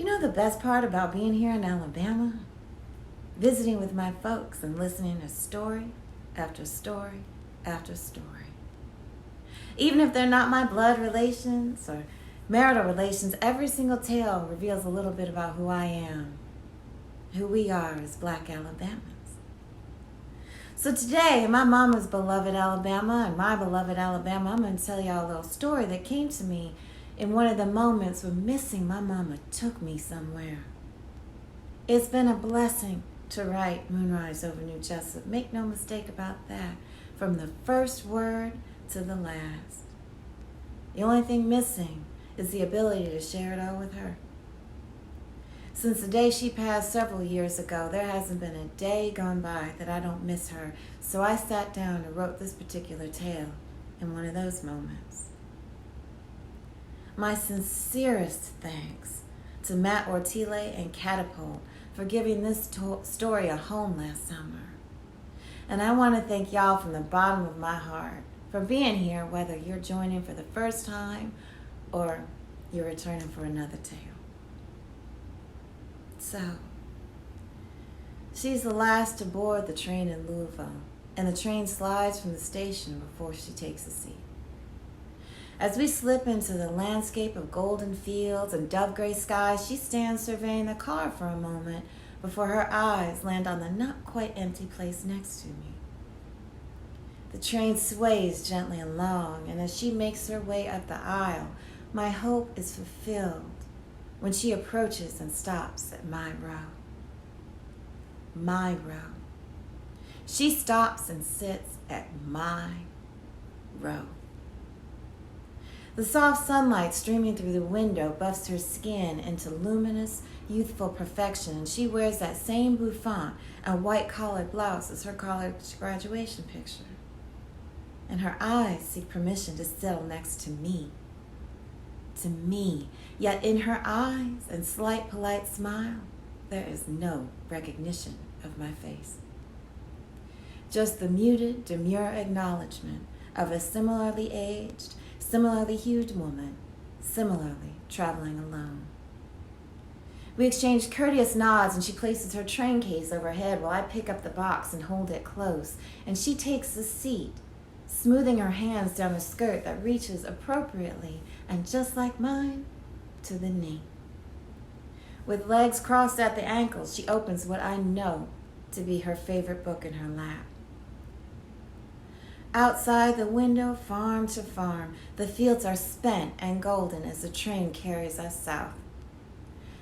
You know the best part about being here in Alabama? Visiting with my folks and listening to story after story after story. Even if they're not my blood relations or marital relations, every single tale reveals a little bit about who I am, who we are as Black Alabamans. So today, in my mama's beloved Alabama and my beloved Alabama, I'm going to tell y'all a little story that came to me in one of the moments when missing my mama took me somewhere. It's been a blessing to write Moonrise over New Jessup. Make no mistake about that. From the first word to the last. The only thing missing is the ability to share it all with her. Since the day she passed several years ago, there hasn't been a day gone by that I don't miss her. So I sat down and wrote this particular tale in one of those moments. My sincerest thanks to Matt Ortile and Catapult for giving this story a home last summer. And I want to thank y'all from the bottom of my heart for being here, whether you're joining for the first time or you're returning for another tale. So, she's the last to board the train in Louisville, and the train slides from the station before she takes a seat. As we slip into the landscape of golden fields and dove-gray skies, she stands surveying the car for a moment before her eyes land on the not-quite-empty place next to me. The train sways gently along, and as she makes her way up the aisle, my hope is fulfilled when she approaches and stops at my row. My row. She stops and sits at my row. The soft sunlight streaming through the window buffs her skin into luminous, youthful perfection, and she wears that same bouffant and white-collared blouse as her college graduation picture. And her eyes seek permission to settle next to me. To me. Yet in her eyes and slight polite smile, there is no recognition of my face. Just the muted, demure acknowledgement of a similarly aged, similarly hued woman, similarly traveling alone. We exchange courteous nods, and she places her train case overhead while I pick up the box and hold it close, and she takes the seat, smoothing her hands down a skirt that reaches appropriately and just like mine to the knee. With legs crossed at the ankles, she opens what I know to be her favorite book in her lap. Outside the window, farm to farm, the fields are spent and golden as the train carries us south.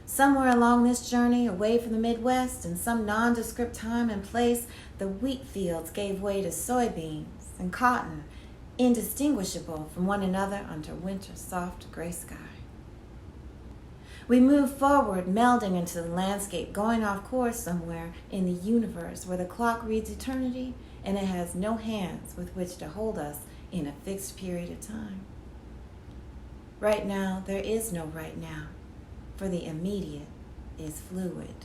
Somewhere along this journey, away from the Midwest, in some nondescript time and place, the wheat fields gave way to soybeans and cotton, indistinguishable from one another under winter's soft gray sky. We move forward, melding into the landscape, going off course somewhere in the universe where the clock reads eternity and it has no hands with which to hold us in a fixed period of time. Right now, there is no right now, for the immediate is fluid.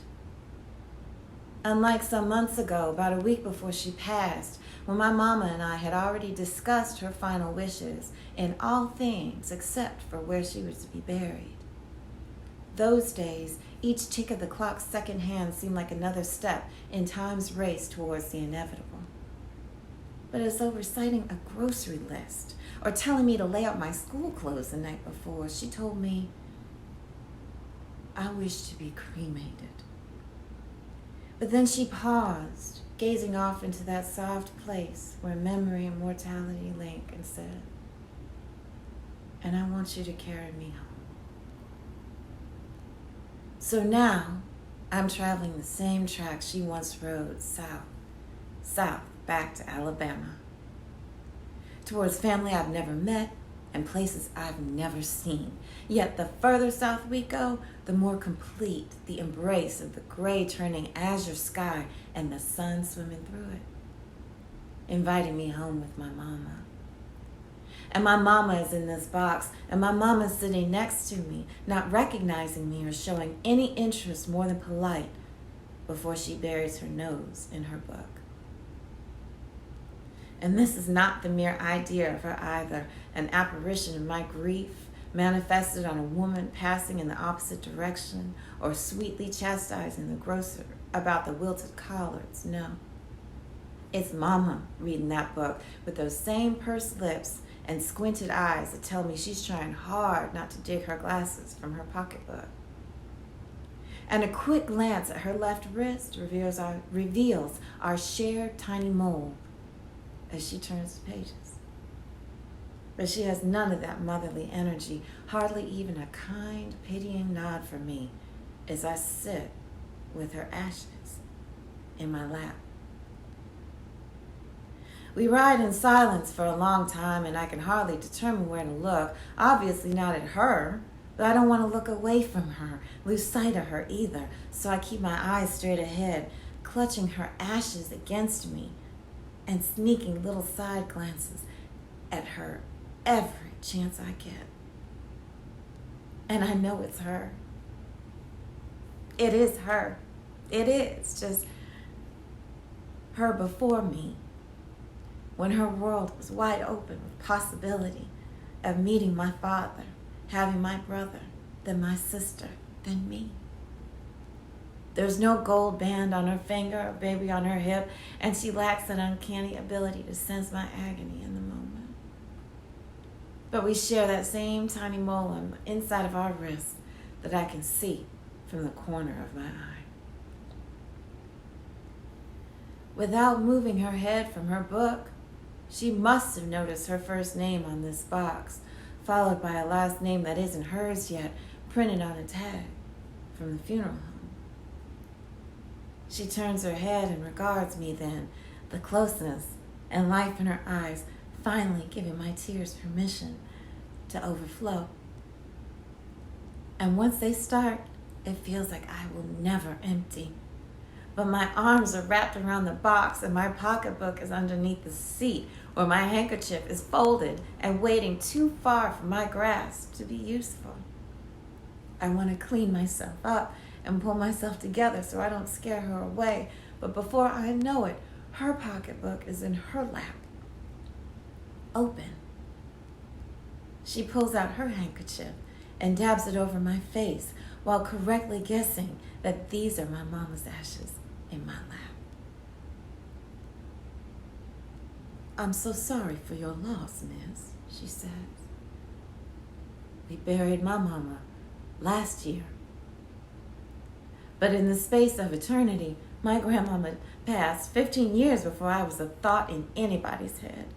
Unlike some months ago, about a week before she passed, when my mama and I had already discussed her final wishes in all things except for where she was to be buried. Those days, each tick of the clock's second hand seemed like another step in time's race towards the inevitable. But as though reciting a grocery list or telling me to lay out my school clothes the night before, she told me, I wish to be cremated. But then she paused, gazing off into that soft place where memory and mortality link, and said, and I want you to carry me home. So now, I'm traveling the same track she once rode south, back to Alabama, towards family I've never met and places I've never seen. Yet the further south we go, the more complete the embrace of the gray turning azure sky and the sun swimming through it, inviting me home with my mama. And my mama is in this box, and my mama's sitting next to me, not recognizing me or showing any interest more than polite before she buries her nose in her book. And this is not the mere idea of her either, an apparition of my grief, manifested on a woman passing in the opposite direction, or sweetly chastising the grocer about the wilted collards. No. It's Mama reading that book with those same pursed lips and squinted eyes that tell me she's trying hard not to dig her glasses from her pocketbook. And a quick glance at her left wrist reveals our shared tiny mole as she turns the pages. But she has none of that motherly energy, hardly even a kind, pitying nod for me as I sit with her ashes in my lap. We ride in silence for a long time, and I can hardly determine where to look. Obviously not at her, but I don't want to look away from her, lose sight of her either, so I keep my eyes straight ahead, clutching her ashes against me and sneaking little side glances at her every chance I get. And I know it's her. It is her. It is just her before me, when her world was wide open with possibility of meeting my father, having my brother, then my sister, then me. There's no gold band on her finger or baby on her hip, and she lacks that uncanny ability to sense my agony in the moment. But we share that same tiny mole on the inside of our wrist that I can see from the corner of my eye. Without moving her head from her book, she must have noticed her first name on this box, followed by a last name that isn't hers yet, printed on a tag from the funeral home. She turns her head and regards me then, the closeness and life in her eyes finally giving my tears permission to overflow. And once they start, it feels like I will never empty. But my arms are wrapped around the box and my pocketbook is underneath the seat, where my handkerchief is folded and waiting too far from my grasp to be useful. I want to clean myself up and pull myself together so I don't scare her away. But before I know it, her pocketbook is in her lap, open. She pulls out her handkerchief and dabs it over my face while correctly guessing that these are my mama's ashes in my lap. "I'm so sorry for your loss, miss," she says. "We buried my mama last year. But in the space of eternity, my grandmama passed 15 years before I was a thought in anybody's head."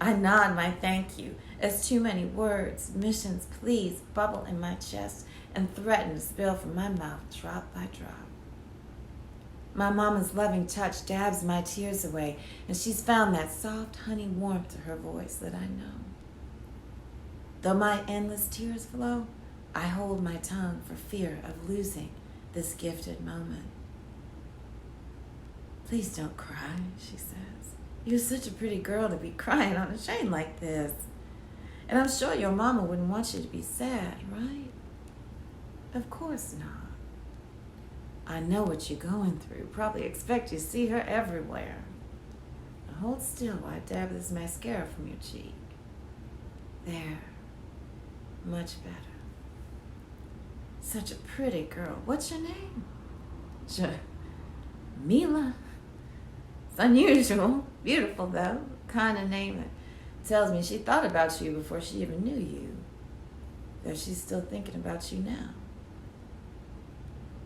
I nod my thank you as too many words, missions, pleas bubble in my chest and threaten to spill from my mouth drop by drop. My mama's loving touch dabs my tears away, and she's found that soft honey warmth to her voice that I know. Though my endless tears flow, I hold my tongue for fear of losing this gifted moment. "Please don't cry," she says. "You're such a pretty girl to be crying on a train like this. And I'm sure your mama wouldn't want you to be sad, right?" "Of course not. I know what you're going through. Probably expect you to see her everywhere. Now hold still while I dab this mascara from your cheek. There. Much better. Such a pretty girl. What's your name?" "Mila. It's unusual. Beautiful, though. Kind of name that tells me she thought about you before she even knew you. Though she's still thinking about you now.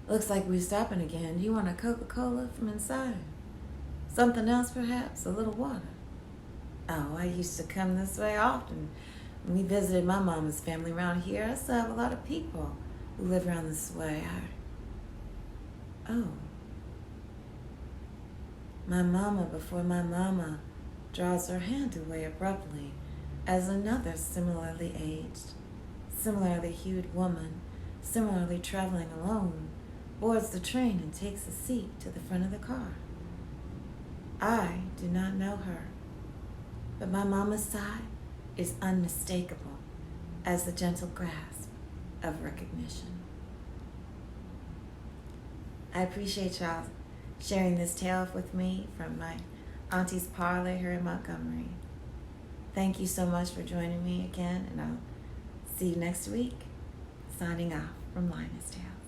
Looks like we're stopping again. Do you want a Coca-Cola from inside? Something else, perhaps? A little water?" "Oh, I used to come this way often. When we visited my mama's family around here, I still have a lot of people who live around this way. Oh. My mama before my mama draws her hand away abruptly as another similarly aged, similarly hued woman, similarly traveling alone, boards the train and takes a seat to the front of the car. I do not know her, but my mama's sigh is unmistakable as the gentle grasp of recognition. I appreciate y'all sharing this tale with me from my auntie's parlor here in Montgomery. Thank you so much for joining me again, and I'll see See you next week. Signing off from Lioness Tale.